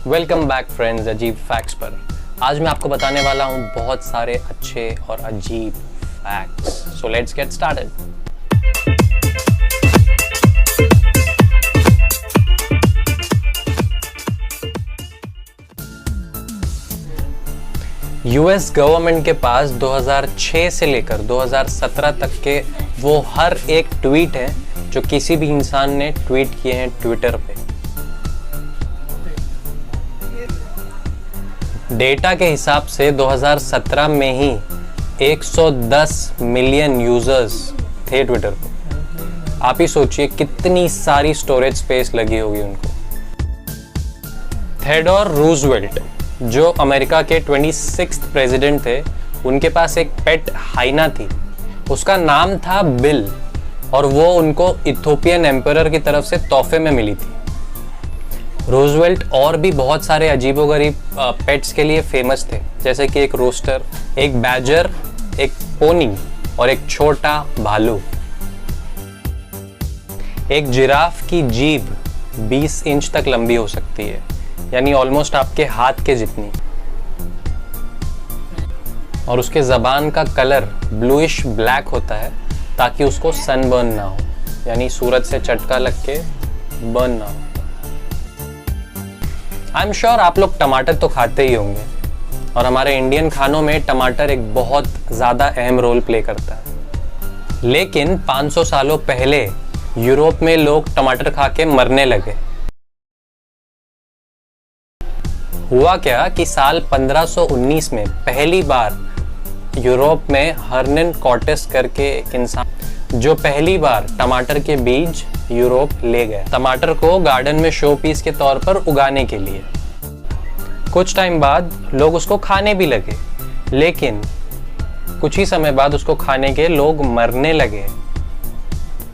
Welcome back friends अजीब facts पर। आज मैं आपको बताने वाला हूँ बहुत सारे अच्छे और अजीब facts. So let's get started. US government के पास 2006 से लेकर 2017 तक के वो हर एक ट्वीट है जो किसी भी इंसान ने ट्वीट किए हैं ट्विटर पे। डेटा के हिसाब से 2017 में ही 110 मिलियन यूजर्स थे ट्विटर पे। आप ही सोचिए कितनी सारी स्टोरेज स्पेस लगी होगी उनको। थियोडोर रूजवेल्ट जो अमेरिका के 26th प्रेसिडेंट थे, उनके पास एक पेट हाइना थी। उसका नाम था बिल और वो उनको इथोपियन एम्परर की तरफ से तोहफे में मिली थी। रूजवेल्ट और भी बहुत सारे अजीबोगरीब पेट्स के लिए फेमस थे, जैसे कि एक रोस्टर, एक बैजर, एक पोनी और एक छोटा भालू। एक जिराफ की जीभ 20 इंच तक लंबी हो सकती है, यानी ऑलमोस्ट आपके हाथ के जितनी। और उसके ज़बान का कलर ब्लूइश ब्लैक होता है ताकि उसको सनबर्न ना हो, यानी सूरज से चटका लग के बर्न ना हो। आई एम श्योर आप लोग टमाटर तो खाते ही होंगे और हमारे इंडियन खानों में टमाटर एक बहुत ज़्यादा अहम रोल प्ले करता है। लेकिन 500 सालों पहले यूरोप में लोग टमाटर खा के मरने लगे। हुआ क्या कि साल 1519 में पहली बार यूरोप में हर्नन कॉर्टेस करके एक इंसान जो पहली बार टमाटर के बीज यूरोप ले गया, टमाटर को गार्डन में शो पीस के तौर पर उगाने के लिए। कुछ टाइम बाद लोग उसको खाने भी लगे, लेकिन कुछ ही समय बाद उसको खाने के लोग मरने लगे।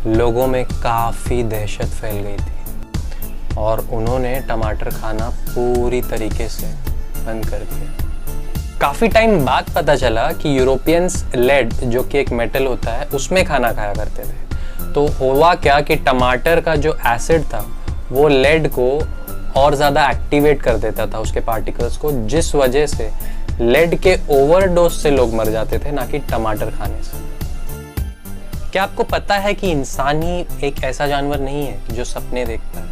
लोगों में काफी दहशत फैल गई थी और उन्होंने टमाटर खाना पूरी तरीके से बंद कर दिया। काफी टाइम बाद पता चला कि यूरोपियंस लेड, जो कि एक मेटल होता है, उसमें खाना खाया करते थे। तो हुआ क्या कि टमाटर का जो एसिड था वो लेड को और ज़्यादा एक्टिवेट कर देता था, उसके पार्टिकल्स को, जिस वजह से लेड के ओवरडोज से लोग मर जाते थे, ना कि टमाटर खाने से। क्या आपको पता है कि इंसान ही एक ऐसा जानवर नहीं है जो सपने देखता है?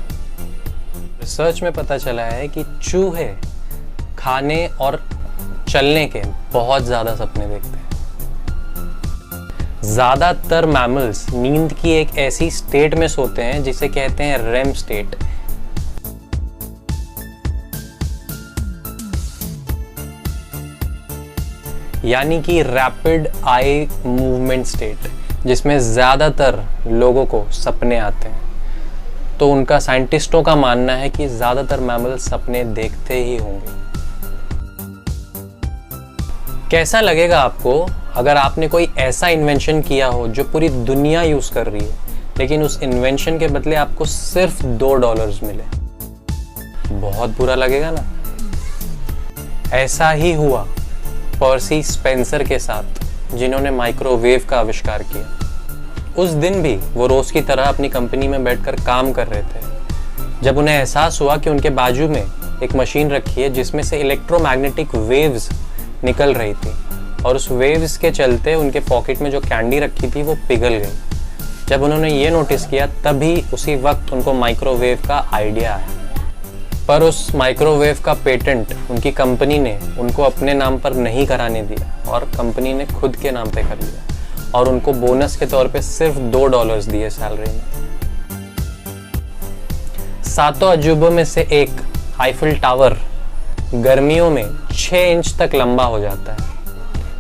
रिसर्च में पता चला है कि चूहे खाने और चलने के बहुत ज़्यादा सपने देखते हैं। ज़्यादातर मैमल्स नींद की एक ऐसी स्टेट में सोते हैं जिसे कहते हैं रेम स्टेट। यानी कि रैपिड आई मूवमेंट स्टेट, जिसमें ज़्यादातर लोगों को सपने आते हैं। तो उनका साइंटिस्टों का मानना है कि ज़्यादातर मैमल्स सपने देखते ही होंगे। कैसा लगेगा आपको अगर आपने कोई ऐसा इन्वेंशन किया हो जो पूरी दुनिया यूज़ कर रही है, लेकिन उस इन्वेंशन के बदले आपको सिर्फ $2 मिले? बहुत बुरा लगेगा ना। ऐसा ही हुआ पर्सी स्पेंसर के साथ, जिन्होंने माइक्रोवेव का आविष्कार किया। उस दिन भी वो रोज़ की तरह अपनी कंपनी में बैठकर काम कर रहे थे, जब उन्हें एहसास हुआ कि उनके बाजू में एक मशीन रखी है जिसमें से इलेक्ट्रोमैग्नेटिक वेव्स निकल रही थी, और उस वेव्स के चलते उनके पॉकेट में जो कैंडी रखी थी वो पिघल गई। जब उन्होंने ये नोटिस किया तभी उसी वक्त उनको माइक्रोवेव का आइडिया आया। पर उस माइक्रोवेव का पेटेंट उनकी कंपनी ने उनको अपने नाम पर नहीं कराने दिया और कंपनी ने खुद के नाम पे कर लिया, और उनको बोनस के तौर पे सिर्फ $2 दिए सैलरी में। 7 अजूबों में से एक आईफिल टावर गर्मियों में 6 इंच तक लंबा हो जाता है।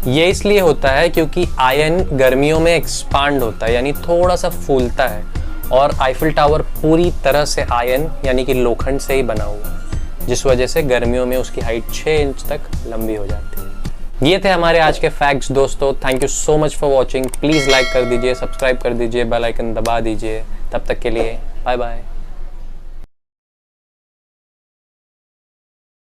ये इसलिए होता है क्योंकि आयन गर्मियों में एक्सपांड होता है, यानी थोड़ा सा फूलता है, और आईफिल टावर पूरी तरह से आयन यानी कि लोखंड से ही बना हुआ है, जिस वजह से गर्मियों में उसकी हाइट 6 इंच तक लंबी हो जाती है। ये थे हमारे आज के फैक्ट्स दोस्तों। Thank you so much for watching. Please like कर दीजिए, सब्सक्राइब कर दीजिए, बेल आइकन दबा दीजिए। तब तक के लिए बाय बाय।